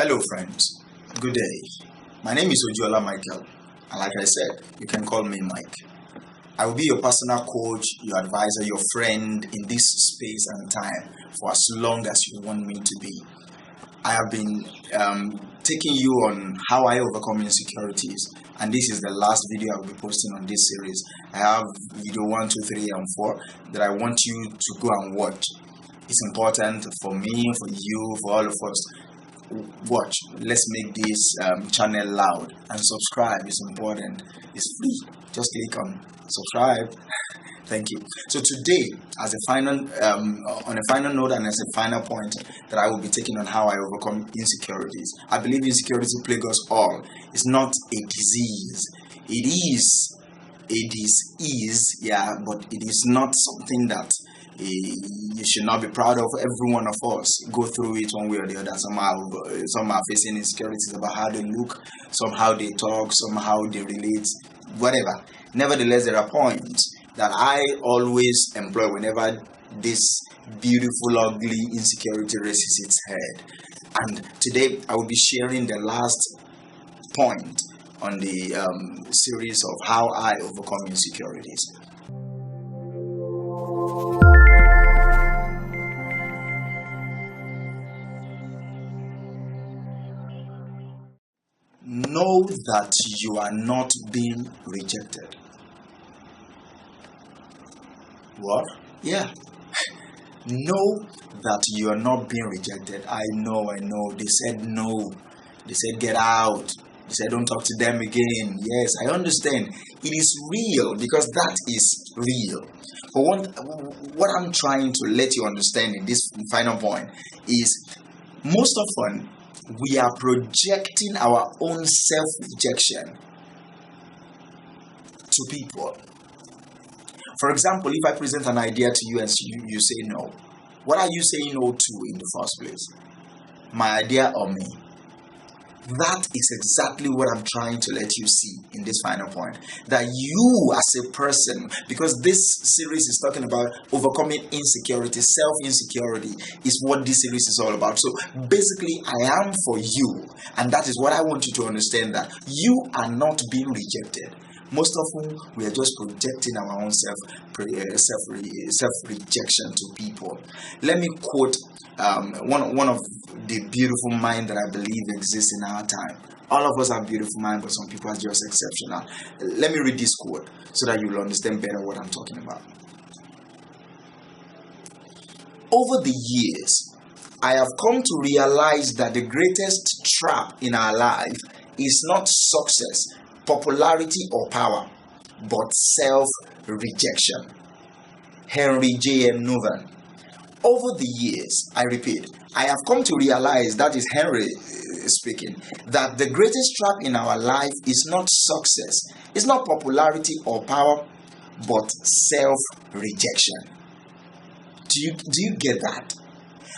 Hello friends, good day. My name is Ojuola Michael, and like I said, you can call me Mike. I will be your personal coach, your advisor, your friend in this space and time for as long as you want me to be. I have been taking you on how I overcome insecurities, and this is the last video I will be posting on this series. I have video 1, 2, 3, and 4 that I want you to go and watch. It's important for me, for you, for all of us. Watch. Let's make this channel loud, and subscribe is important. It's free. Just click on subscribe. Thank you. So today, as a final on a final note and as a final point that I will be taking on how I overcome insecurities. I believe insecurity plagues us all. It's not a disease. It is a disease, yeah, but it is not something that you should not be proud of. Every one of us go through it one way or the other. Some are facing insecurities about how they look, some how they talk, some how they relate, whatever. Nevertheless, there are points that I always employ whenever this beautiful, ugly insecurity raises its head. And today I will be sharing the last point on the series of how I overcome insecurities. Know that you are not being rejected. What? Yeah. Know that you are not being rejected. I know. They said no. They said get out. They said don't talk to them again. Yes, I understand. It is real because that is real. But what I'm trying to let you understand in this final point is most often we are projecting our own self-rejection to people. For example, if I present an idea to you and you say no, what are you saying no to in the first place? My idea or me? That is exactly what I'm trying to let you see in this final point. That you as a person, because this series is talking about overcoming insecurity, self-insecurity is what this series is all about. So basically, I am for you. And that is what I want you to understand, that you are not being rejected. Most often, we are just projecting our own self-rejection to people. Let me quote one of the beautiful minds that I believe exists in our time. All of us have beautiful minds, but some people are just exceptional. Let me read this quote so that you will understand better what I'm talking about. Over the years, I have come to realize that the greatest trap in our life is not success, popularity, or power, but self-rejection. Henry J.M. Nouwen. Over the years, I repeat, I have come to realize, that is Henry speaking, that the greatest trap in our life is not success, it's not popularity or power, but self-rejection. Do you get that?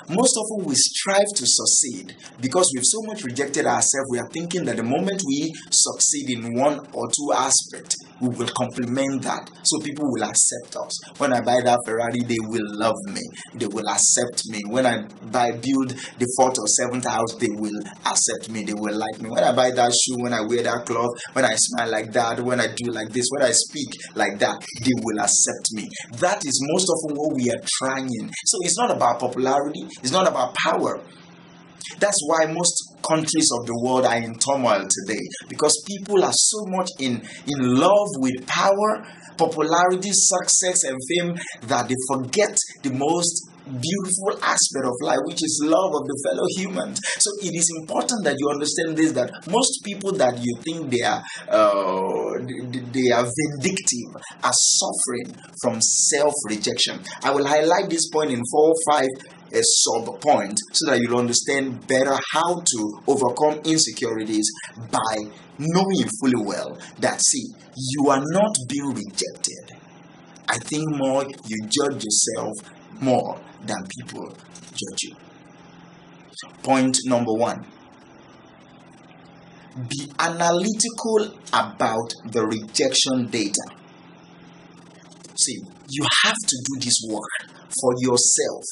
Most often we strive to succeed because we've so much rejected ourselves. We are thinking that the moment we succeed in one or two aspects, we will complement that, so people will accept us. When I buy that Ferrari, they will love me. They will accept me. When I build the 4th or 7th house, they will accept me. They will like me. When I buy that shoe, when I wear that cloth, when I smile like that, when I do like this, when I speak like that, they will accept me. That is most often what we are trying. So it's not about popularity. It's not about power. That's why most countries of the world are in turmoil today, because people are so much in love with power, popularity, success, and fame that they forget the most beautiful aspect of life, which is love of the fellow humans. So it is important that you understand this, that most people that you think they are vindictive are suffering from self-rejection. I will highlight this point in 4 or 5 sub point so that you'll understand better how to overcome insecurities by knowing fully well that, see, you are not being rejected. I think more you judge yourself more than people judge you. Point number 1. Be analytical about the rejection data. See, you have to do this work for yourself.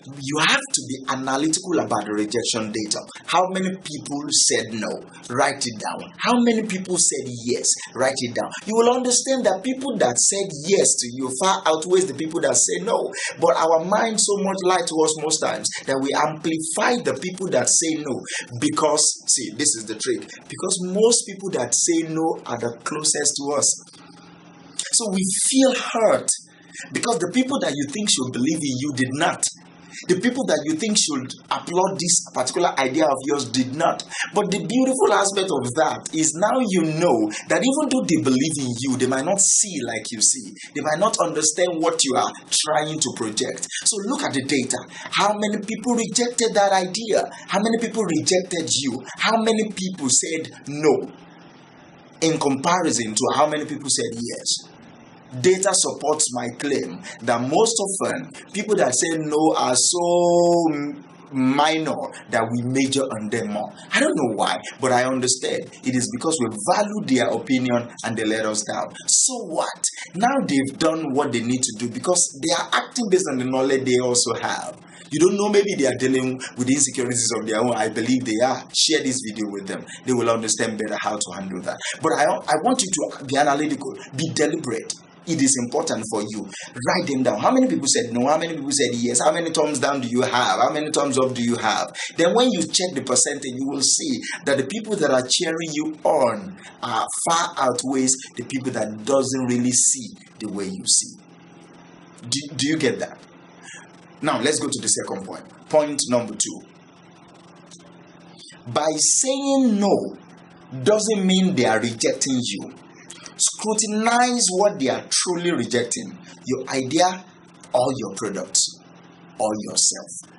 You have to be analytical about the rejection data. How many people said no? Write it down. How many people said yes? Write it down. You will understand that people that said yes to you far outweighs the people that say no. But our mind so much lie to us most times that we amplify the people that say no. Because, see, this is the trick. Because most people that say no are the closest to us. So we feel hurt because the people that you think should believe in you did not. The people that you think should applaud this particular idea of yours did not. But the beautiful aspect of that is now you know that even though they believe in you, they might not see like you see. They might not understand what you are trying to project. So look at the data. How many people rejected that idea? How many people rejected you? How many people said no in comparison to how many people said yes? Data supports my claim that most often people that say no are so minor that we major on them more. I don't know why, but I understand. It is because we value their opinion and they let us down. So what? Now they've done what they need to do because they are acting based on the knowledge they also have. You don't know, maybe they are dealing with insecurities of their own. I believe they are. Share this video with them. They will understand better how to handle that. But I want you to be analytical, be deliberate. It is important for you. Write them down. How many people said no? How many people said yes? How many thumbs down do you have? How many thumbs up do you have? Then when you check the percentage, you will see that the people that are cheering you on are far outweighs the people that doesn't really see the way you see. Do you get that? Now let's go to the second point. Point number 2. By saying no doesn't mean they are rejecting you. Scrutinize what they are truly rejecting, your idea or your products or yourself.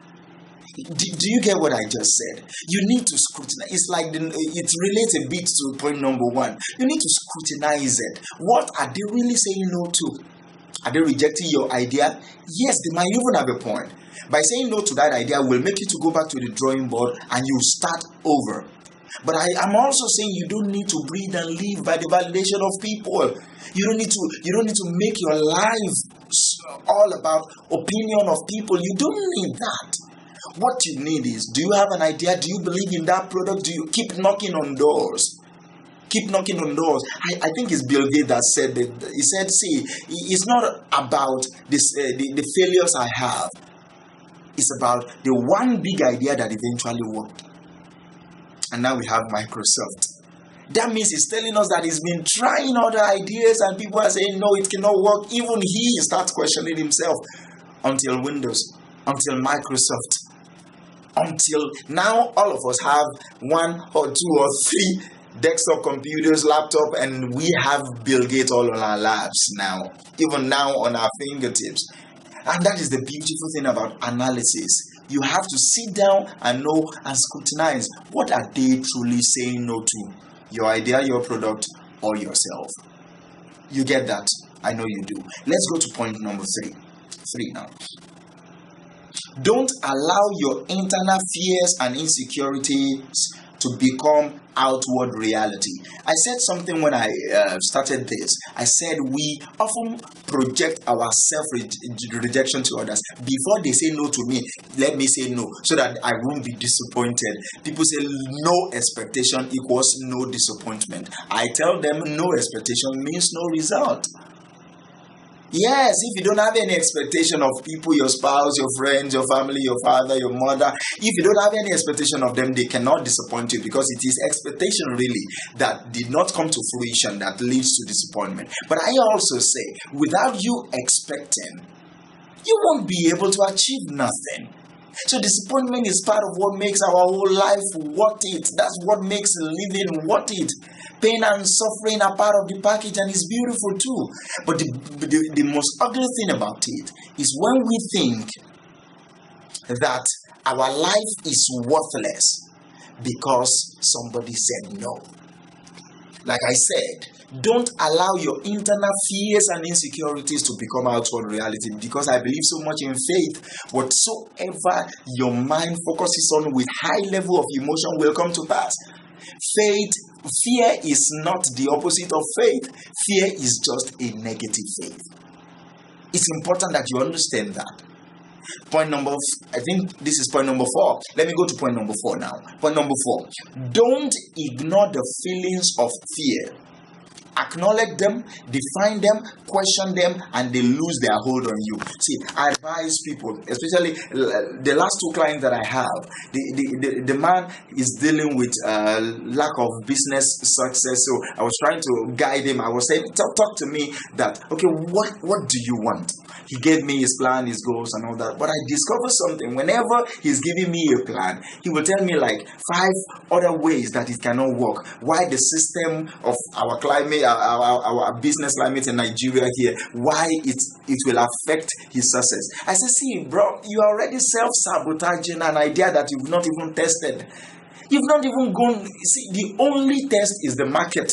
Do you get what I just said? You need to scrutinize. It's like it relates a bit to point number 1. You need to scrutinize it. What are they really saying no to? Are they rejecting your idea? Yes, they might even have a point. By saying no to that idea will make you to go back to the drawing board and you start over. But I'm also saying you don't need to breathe and live by the validation of people. You don't need to make your life all about opinion of people. You don't need that. What you need is, do you have an idea? Do you believe in that product? Do you keep knocking on doors? Keep knocking on doors. I think it's Bill Gates that said that. He said, see, it's not about this the failures I have. It's about the one big idea that eventually worked. And now we have Microsoft. That means he's telling us that he's been trying other ideas and people are saying, no, it cannot work. Even he starts questioning himself until Windows, until Microsoft, until now all of us have 1 or 2 or 3 desktop computers, laptop, and we have Bill Gates all on our laps now, even now on our fingertips. And that is the beautiful thing about analysis. You have to sit down and know and scrutinize what are they truly saying no to, your idea, your product, or yourself. You get that? I know you do. Let's go to point number 3 now. Don't allow your internal fears and insecurities to become outward reality. I said something when I started this. I said we often project our self-rejection to others. Before they say no to me, let me say no so that I won't be disappointed. People say no expectation equals no disappointment. I tell them no expectation means no result. Yes, if you don't have any expectation of people, your spouse, your friends, your family, your father, your mother, if you don't have any expectation of them, they cannot disappoint you because it is expectation really that did not come to fruition that leads to disappointment. But I also say, without you expecting, you won't be able to achieve nothing. So disappointment is part of what makes our whole life worth it. That's what makes living worth it. Pain and suffering are part of the package and it's beautiful too. But the most ugly thing about it is when we think that our life is worthless because somebody said no. Like I said, don't allow your internal fears and insecurities to become outward reality, because I believe so much in faith. Whatsoever your mind focuses on with high level of emotion will come to pass. Fear is not the opposite of faith. Fear is just a negative faith. It's important that you understand that. I think this is point number 4. Let me go to point number 4 now. Point number 4. Don't ignore the feelings of fear. Acknowledge them, define them, question them, and they lose their hold on you. See, I advise people, especially the last 2 clients that I have. The man is dealing with lack of business success. So I was trying to guide him. I was saying, talk to me that, okay, what do you want? He gave me his plan, his goals, and all that. But I discovered something. Whenever he's giving me a plan, he will tell me like 5 other ways that it cannot work. Why the system of our climate, our business climate in Nigeria here, why it will affect his success. I said, see, bro, you are already self-sabotaging an idea that you've not even tested. You've not even gone. See, the only test is the market,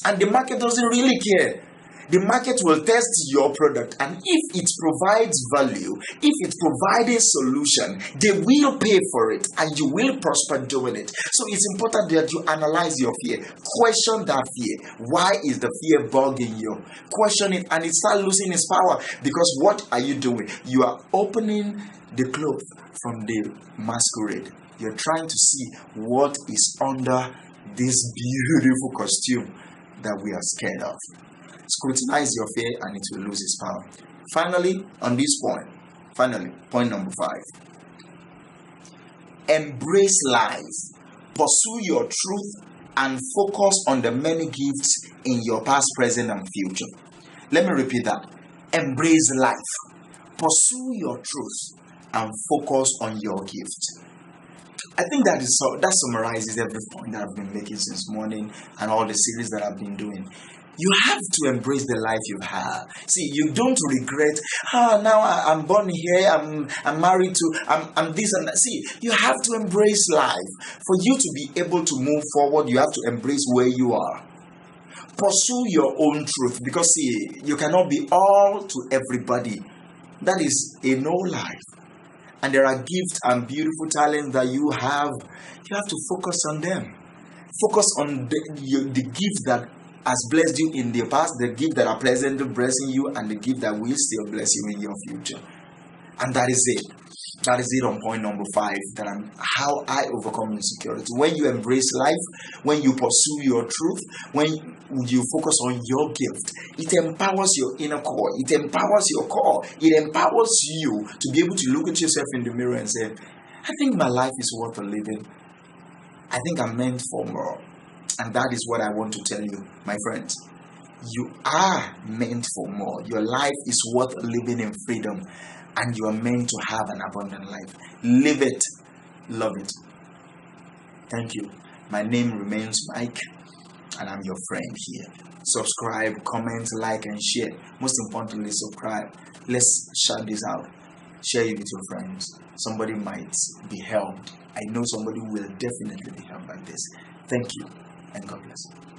and the market doesn't really care. The market will test your product, and if it provides value, if it provides a solution, they will pay for it and you will prosper doing it. So it's important that you analyze your fear. Question that fear. Why is the fear bugging you? Question it, and it starts losing its power. Because what are you doing? You are opening the cloth from the masquerade. You're trying to see what is under this beautiful costume that we are scared of. Scrutinize your fear and it will lose its power. Finally, on this point number 5. Embrace life. Pursue your truth and focus on the many gifts in your past, present, and future. Let me repeat that. Embrace life. Pursue your truth and focus on your gift. I think that summarizes every point that I've been making since morning and all the series that I've been doing. You have to embrace the life you have. See, you don't regret, now I'm born here, I'm married to, I'm this and that. See, you have to embrace life. For you to be able to move forward, you have to embrace where you are. Pursue your own truth, because see, you cannot be all to everybody. That is a no life. And there are gifts and beautiful talents that you have. You have to focus on them. Focus on the gift that has blessed you in the past, the gift that are presently blessing you, and the gift that will still bless you in your future. And that is it. That is it on point number 5. How I overcome insecurity. When you embrace life, when you pursue your truth, when you focus on your gift, it empowers your inner core. It empowers your core. It empowers you to be able to look at yourself in the mirror and say, I think my life is worth living. I think I'm meant for more. And that is what I want to tell you, my friends. You are meant for more. Your life is worth living in freedom. And you are meant to have an abundant life. Live it. Love it. Thank you. My name remains Mike, and I'm your friend here. Subscribe, comment, like, and share. Most importantly, subscribe. Let's shout this out. Share it with your friends. Somebody might be helped. I know somebody will definitely be helped by this. Thank you, and God bless.